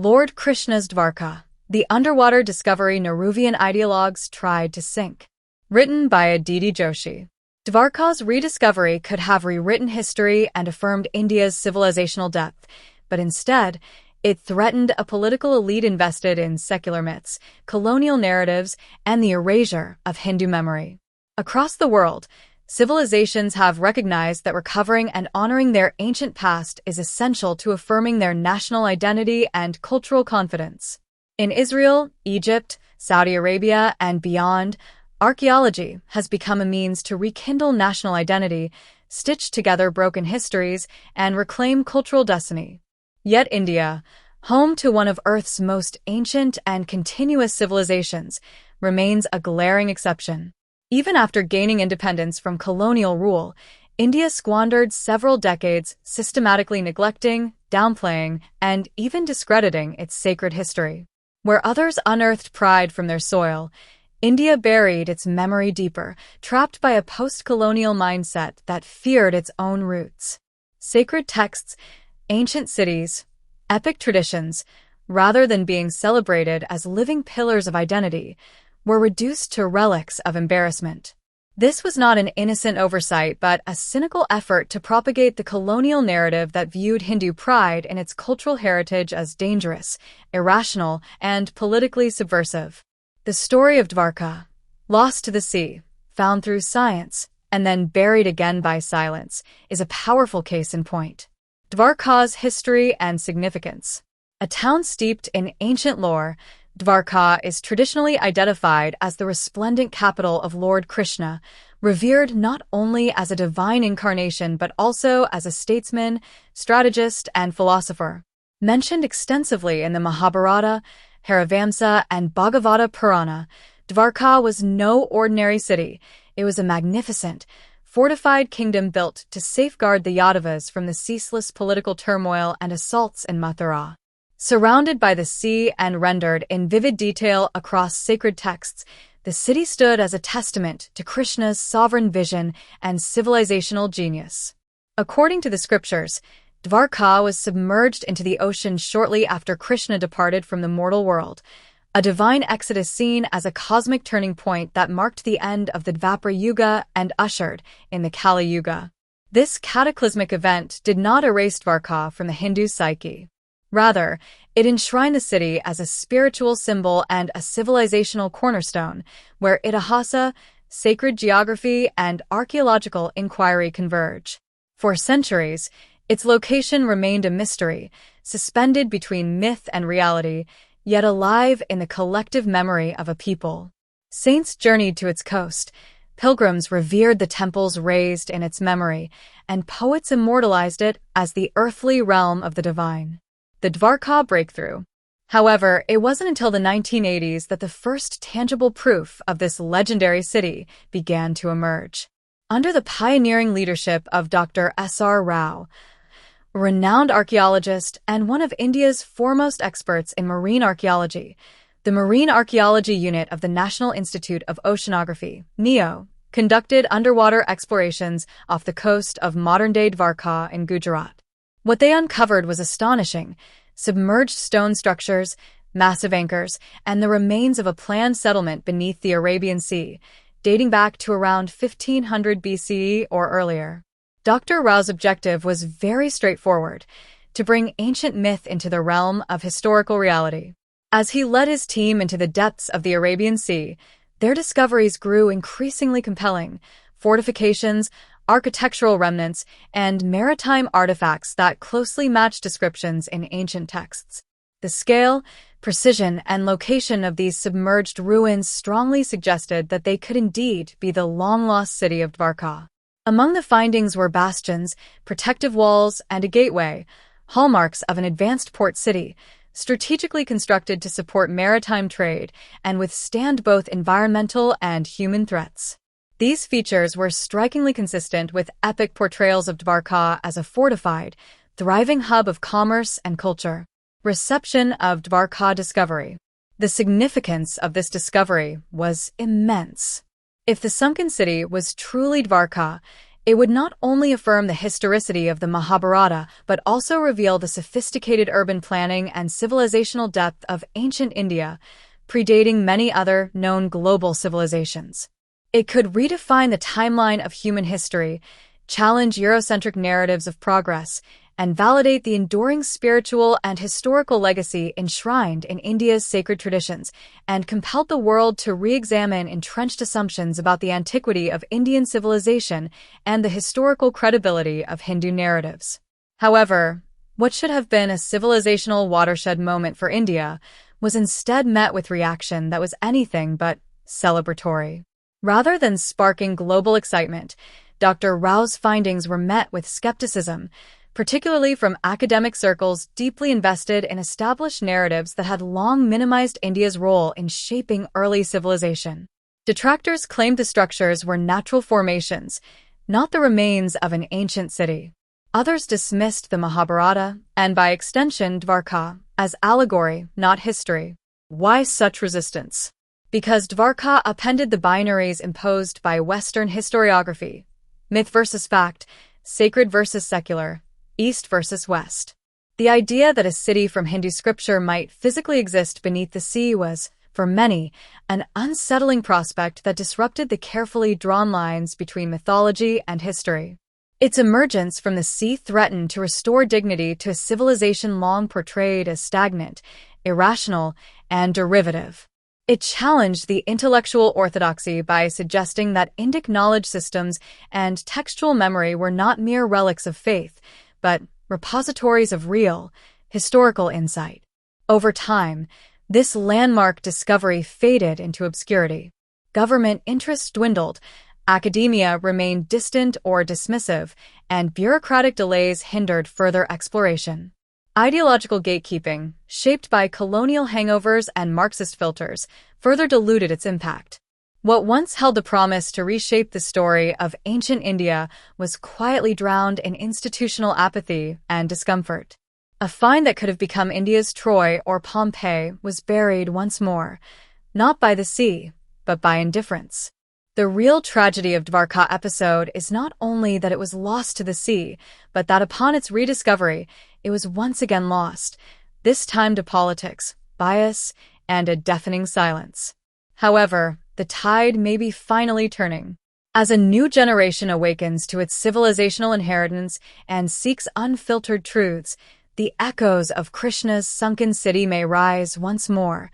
Lord Krishna's Dwarka, the underwater discovery Nehruvian ideologues tried to sink. Written by Aditi Joshi. Dwarka's rediscovery could have rewritten history and affirmed India's civilizational depth, but instead, it threatened a political elite invested in secular myths, colonial narratives, and the erasure of Hindu memory. Across the world, civilizations have recognized that recovering and honoring their ancient past is essential to affirming their national identity and cultural confidence. In Israel, Egypt, Saudi Arabia, and beyond, archaeology has become a means to rekindle national identity, stitch together broken histories, and reclaim cultural destiny. Yet India, home to one of Earth's most ancient and continuous civilizations, remains a glaring exception. Even after gaining independence from colonial rule, India squandered several decades systematically neglecting, downplaying, and even discrediting its sacred history. Where others unearthed pride from their soil, India buried its memory deeper, trapped by a post-colonial mindset that feared its own roots. Sacred texts, ancient cities, epic traditions, rather than being celebrated as living pillars of identity, were reduced to relics of embarrassment. This was not an innocent oversight, but a cynical effort to propagate the colonial narrative that viewed Hindu pride in its cultural heritage as dangerous, irrational, and politically subversive. The story of Dwarka, lost to the sea, found through science, and then buried again by silence, is a powerful case in point. Dwarka's history and significance. A town steeped in ancient lore, Dwarka is traditionally identified as the resplendent capital of Lord Krishna, revered not only as a divine incarnation but also as a statesman, strategist, and philosopher. Mentioned extensively in the Mahabharata, Nehruvian, and Bhagavata Purana, Dwarka was no ordinary city. It was a magnificent, fortified kingdom built to safeguard the Yadavas from the ceaseless political turmoil and assaults in Mathura. Surrounded by the sea and rendered in vivid detail across sacred texts, the city stood as a testament to Krishna's sovereign vision and civilizational genius. According to the scriptures, Dwarka was submerged into the ocean shortly after Krishna departed from the mortal world, a divine exodus seen as a cosmic turning point that marked the end of the Dvapara Yuga and ushered in the Kali Yuga. This cataclysmic event did not erase Dwarka from the Hindu psyche. Rather, it enshrined the city as a spiritual symbol and a civilizational cornerstone, where Itihasa, sacred geography, and archaeological inquiry converge. For centuries, its location remained a mystery, suspended between myth and reality, yet alive in the collective memory of a people. Saints journeyed to its coast, pilgrims revered the temples raised in its memory, and poets immortalized it as the earthly realm of the divine. The Dwarka breakthrough. However, it wasn't until the 1980s that the first tangible proof of this legendary city began to emerge. Under the pioneering leadership of Dr. S.R. Rao, a renowned archaeologist and one of India's foremost experts in marine archaeology, the Marine Archaeology Unit of the National Institute of Oceanography, NIO, conducted underwater explorations off the coast of modern-day Dwarka in Gujarat. What they uncovered was astonishing: submerged stone structures, massive anchors, and the remains of a planned settlement beneath the Arabian Sea, dating back to around 1500 BCE or earlier. Dr. Rao's objective was very straightforward: to bring ancient myth into the realm of historical reality. As he led his team into the depths of the Arabian Sea, their discoveries grew increasingly compelling: fortifications, architectural remnants, and maritime artifacts that closely matched descriptions in ancient texts. The scale, precision, and location of these submerged ruins strongly suggested that they could indeed be the long-lost city of Dwarka. Among the findings were bastions, protective walls, and a gateway, hallmarks of an advanced port city, strategically constructed to support maritime trade and withstand both environmental and human threats. These features were strikingly consistent with epic portrayals of Dwarka as a fortified, thriving hub of commerce and culture. Reception of Dwarka discovery. The significance of this discovery was immense. If the sunken city was truly Dwarka, It would not only affirm the historicity of the Mahabharata, but also reveal the sophisticated urban planning and civilizational depth of ancient India, predating many other known global civilizations. It could redefine the timeline of human history, challenge Eurocentric narratives of progress, and validate the enduring spiritual and historical legacy enshrined in India's sacred traditions, and compelled the world to re-examine entrenched assumptions about the antiquity of Indian civilization and the historical credibility of Hindu narratives. However, what should have been a civilizational watershed moment for India was instead met with reaction that was anything but celebratory. Rather than sparking global excitement, Dr. Rao's findings were met with skepticism, particularly from academic circles deeply invested in established narratives that had long minimized India's role in shaping early civilization. Detractors claimed the structures were natural formations, not the remains of an ancient city. Others dismissed the Mahabharata, and by extension Dwarka, as allegory, not history. Why such resistance? Because Dwarka appended the binaries imposed by Western historiography: myth versus fact, sacred versus secular, East versus West. The idea that a city from Hindu scripture might physically exist beneath the sea was, for many, an unsettling prospect that disrupted the carefully drawn lines between mythology and history. Its emergence from the sea threatened to restore dignity to a civilization long portrayed as stagnant, irrational, and derivative. It challenged the intellectual orthodoxy by suggesting that Indic knowledge systems and textual memory were not mere relics of faith, but repositories of real, historical insight. Over time, this landmark discovery faded into obscurity. Government interest dwindled, academia remained distant or dismissive, and bureaucratic delays hindered further exploration. Ideological gatekeeping, shaped by colonial hangovers and Marxist filters, further diluted its impact. What once held the promise to reshape the story of ancient India was quietly drowned in institutional apathy and discomfort. A find that could have become India's Troy or Pompeii was buried once more, not by the sea, but by indifference. The real tragedy of Dwarka episode is not only that it was lost to the sea, but that upon its rediscovery, it was once again lost, this time to politics, bias, and a deafening silence. However, the tide may be finally turning. As a new generation awakens to its civilizational inheritance and seeks unfiltered truths, the echoes of Krishna's sunken city may rise once more,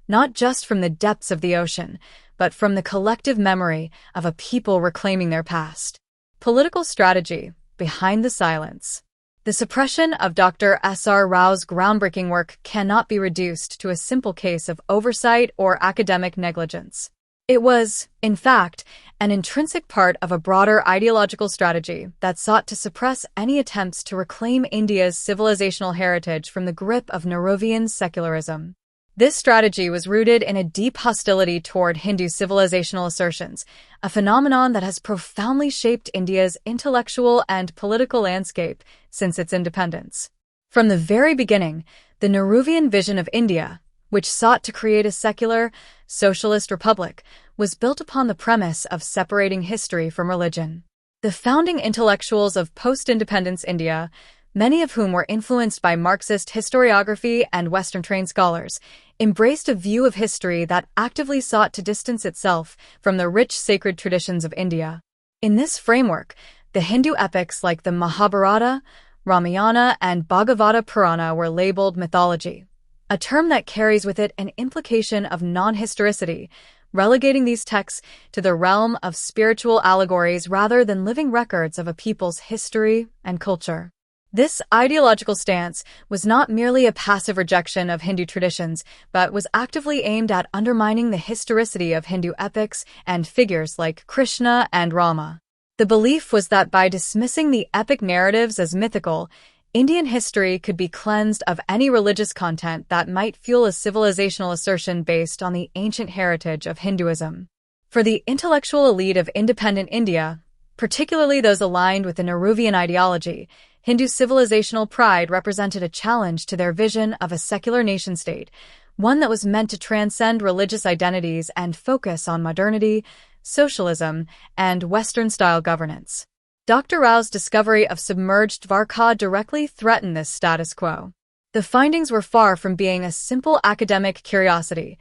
not just from the depths of the ocean, but from the collective memory of a people reclaiming their past. Political strategy behind the silence. The suppression of Dr. S.R. Rao's groundbreaking work cannot be reduced to a simple case of oversight or academic negligence. It was, in fact, an intrinsic part of a broader ideological strategy that sought to suppress any attempts to reclaim India's civilizational heritage from the grip of Nehruvian secularism. This strategy was rooted in a deep hostility toward Hindu civilizational assertions, a phenomenon that has profoundly shaped India's intellectual and political landscape since its independence. From the very beginning, the Nehruvian vision of India, which sought to create a secular, socialist republic, was built upon the premise of separating history from religion. The founding intellectuals of post-independence India, many of whom were influenced by Marxist historiography and Western-trained scholars, embraced a view of history that actively sought to distance itself from the rich sacred traditions of India. In this framework, the Hindu epics like the Mahabharata, Ramayana, and Bhagavata Purana were labeled mythology, a term that carries with it an implication of non-historicity, relegating these texts to the realm of spiritual allegories rather than living records of a people's history and culture. This ideological stance was not merely a passive rejection of Hindu traditions, but was actively aimed at undermining the historicity of Hindu epics and figures like Krishna and Rama. The belief was that by dismissing the epic narratives as mythical, Indian history could be cleansed of any religious content that might fuel a civilizational assertion based on the ancient heritage of Hinduism. For the intellectual elite of independent India, particularly those aligned with the Nehruvian ideology, Hindu civilizational pride represented a challenge to their vision of a secular nation-state, one that was meant to transcend religious identities and focus on modernity, socialism, and Western-style governance. Dr. Rao's discovery of submerged Dwarka directly threatened this status quo. The findings were far from being a simple academic curiosity.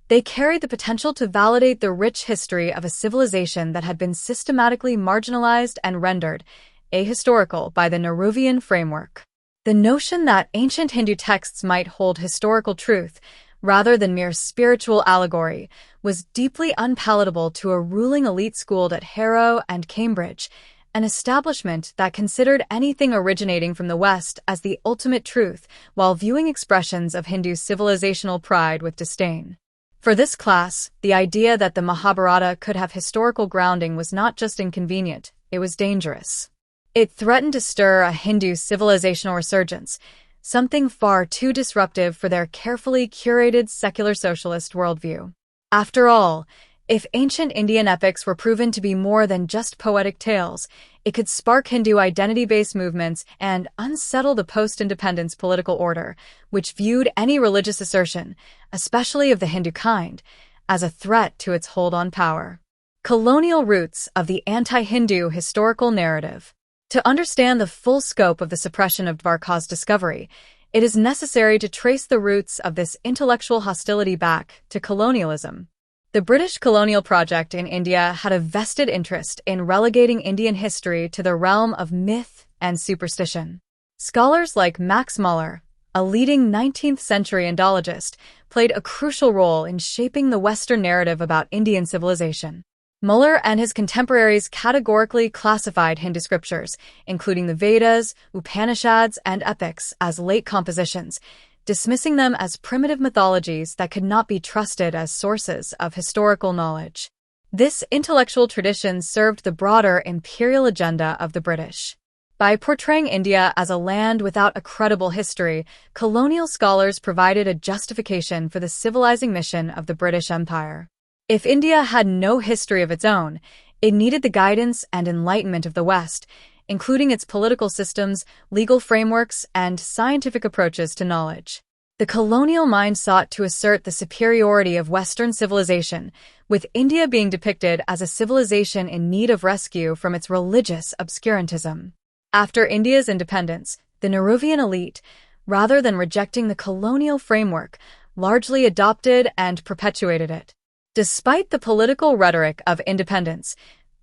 They carried the potential to validate the rich history of a civilization that had been systematically marginalized and rendered ahistorical by the Nehruvian framework. The notion that ancient Hindu texts might hold historical truth, rather than mere spiritual allegory, was deeply unpalatable to a ruling elite schooled at Harrow and Cambridge, an establishment that considered anything originating from the West as the ultimate truth while viewing expressions of Hindu civilizational pride with disdain. For this class, the idea that the Mahabharata could have historical grounding was not just inconvenient, it was dangerous. It threatened to stir a Hindu civilizational resurgence, something far too disruptive for their carefully curated secular socialist worldview. After all, if ancient Indian epics were proven to be more than just poetic tales, it could spark Hindu identity-based movements and unsettle the post-independence political order, which viewed any religious assertion, especially of the Hindu kind, as a threat to its hold on power. Colonial roots of the anti-Hindu historical narrative. To understand the full scope of the suppression of Dwarka's discovery, it is necessary to trace the roots of this intellectual hostility back to colonialism. The British colonial project in India had a vested interest in relegating Indian history to the realm of myth and superstition. Scholars like Max Muller, a leading 19th-century Indologist, played a crucial role in shaping the Western narrative about Indian civilization. Muller and his contemporaries categorically classified Hindu scriptures, including the Vedas, Upanishads, and epics, as late compositions, dismissing them as primitive mythologies that could not be trusted as sources of historical knowledge. This intellectual tradition served the broader imperial agenda of the British. By portraying India as a land without a credible history, colonial scholars provided a justification for the civilizing mission of the British Empire. If India had no history of its own, it needed the guidance and enlightenment of the West, including its political systems, legal frameworks, and scientific approaches to knowledge. The colonial mind sought to assert the superiority of Western civilization, with India being depicted as a civilization in need of rescue from its religious obscurantism. After India's independence, the Nehruvian elite, rather than rejecting the colonial framework, largely adopted and perpetuated it. Despite the political rhetoric of independence,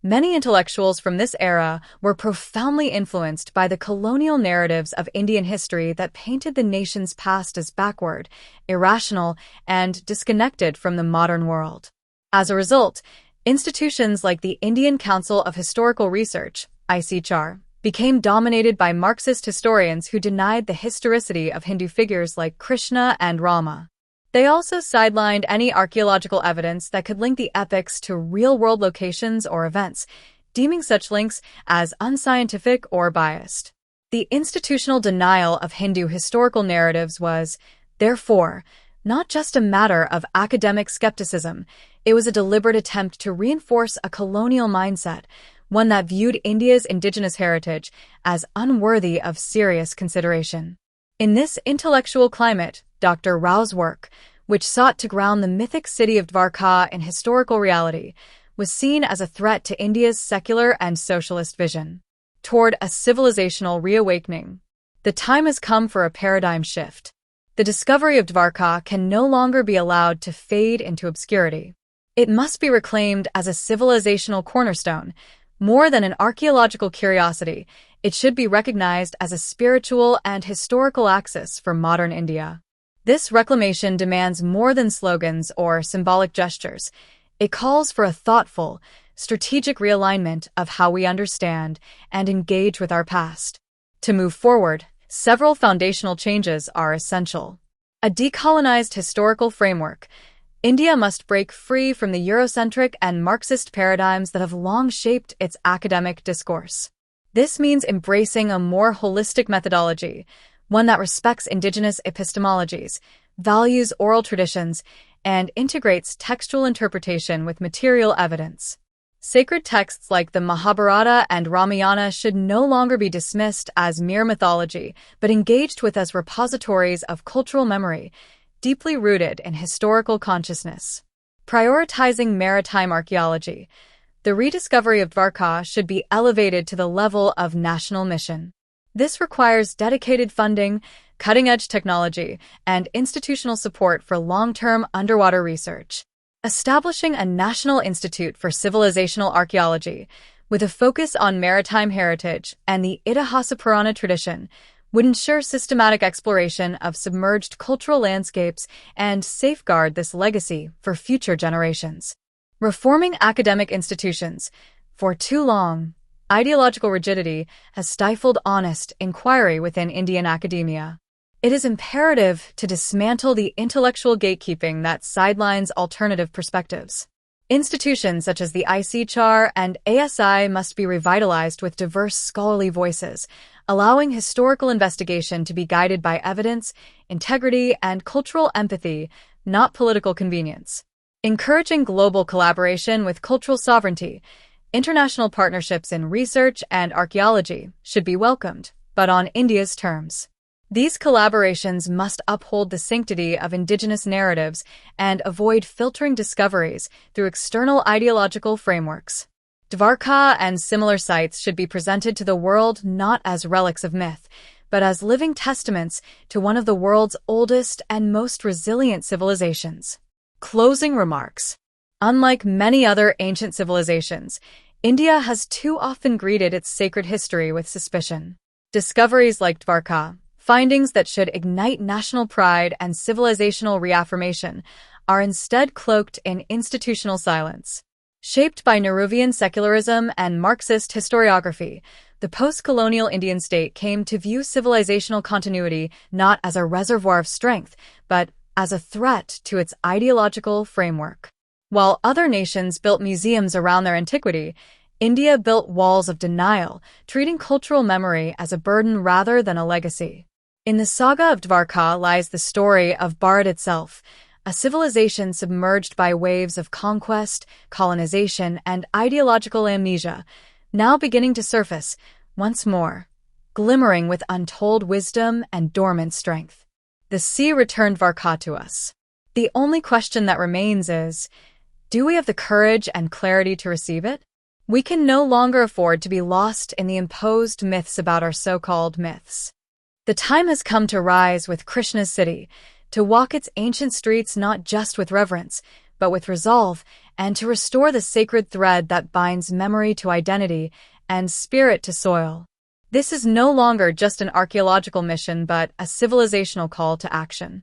many intellectuals from this era were profoundly influenced by the colonial narratives of Indian history that painted the nation's past as backward, irrational, and disconnected from the modern world. As a result, institutions like the Indian Council of Historical Research, ICHR, became dominated by Marxist historians who denied the historicity of Hindu figures like Krishna and Rama. They also sidelined any archaeological evidence that could link the epics to real-world locations or events, deeming such links as unscientific or biased. The institutional denial of Hindu historical narratives was, therefore, not just a matter of academic skepticism, it was a deliberate attempt to reinforce a colonial mindset, one that viewed India's indigenous heritage as unworthy of serious consideration. In this intellectual climate, Dr. Rao's work, which sought to ground the mythic city of Dwarka in historical reality, was seen as a threat to India's secular and socialist vision. Toward a civilizational reawakening, the time has come for a paradigm shift. The discovery of Dwarka can no longer be allowed to fade into obscurity. It must be reclaimed as a civilizational cornerstone. More than an archaeological curiosity, it should be recognized as a spiritual and historical axis for modern India. This reclamation demands more than slogans or symbolic gestures. It calls for a thoughtful, strategic realignment of how we understand and engage with our past. To move forward, several foundational changes are essential. A decolonized historical framework. India must break free from the Eurocentric and Marxist paradigms that have long shaped its academic discourse. This means embracing a more holistic methodology, one that respects indigenous epistemologies, values oral traditions, and integrates textual interpretation with material evidence. Sacred texts like the Mahabharata and Ramayana should no longer be dismissed as mere mythology, but engaged with as repositories of cultural memory, deeply rooted in historical consciousness. Prioritizing maritime archaeology. The rediscovery of Dwarka should be elevated to the level of national mission. This requires dedicated funding, cutting-edge technology, and institutional support for long-term underwater research. Establishing a National Institute for Civilizational Archaeology, with a focus on maritime heritage and the Idihasa Purana tradition, would ensure systematic exploration of submerged cultural landscapes and safeguard this legacy for future generations. Reforming academic institutions. For too long, ideological rigidity has stifled honest inquiry within Indian academia. It is imperative to dismantle the intellectual gatekeeping that sidelines alternative perspectives. Institutions such as the ICHR and ASI must be revitalized with diverse scholarly voices, allowing historical investigation to be guided by evidence, integrity, and cultural empathy, not political convenience. Encouraging global collaboration with cultural sovereignty. International partnerships in research and archaeology should be welcomed, but on India's terms. These collaborations must uphold the sanctity of indigenous narratives and avoid filtering discoveries through external ideological frameworks. Dwarka and similar sites should be presented to the world not as relics of myth, but as living testaments to one of the world's oldest and most resilient civilizations. Closing remarks. Unlike many other ancient civilizations, India has too often greeted its sacred history with suspicion. Discoveries like Dwarka, findings that should ignite national pride and civilizational reaffirmation, are instead cloaked in institutional silence. Shaped by Nehruvian secularism and Marxist historiography, the post-colonial Indian state came to view civilizational continuity not as a reservoir of strength, but as a threat to its ideological framework. While other nations built museums around their antiquity, India built walls of denial, treating cultural memory as a burden rather than a legacy. In the saga of Dwarka lies the story of Bharat itself, a civilization submerged by waves of conquest, colonization, and ideological amnesia, now beginning to surface, once more, glimmering with untold wisdom and dormant strength. The sea returned Dwarka to us. The only question that remains is, do we have the courage and clarity to receive it? We can no longer afford to be lost in the imposed myths about our so-called myths. The time has come to rise with Krishna's city, to walk its ancient streets not just with reverence, but with resolve, and to restore the sacred thread that binds memory to identity and spirit to soil. This is no longer just an archaeological mission, but a civilizational call to action.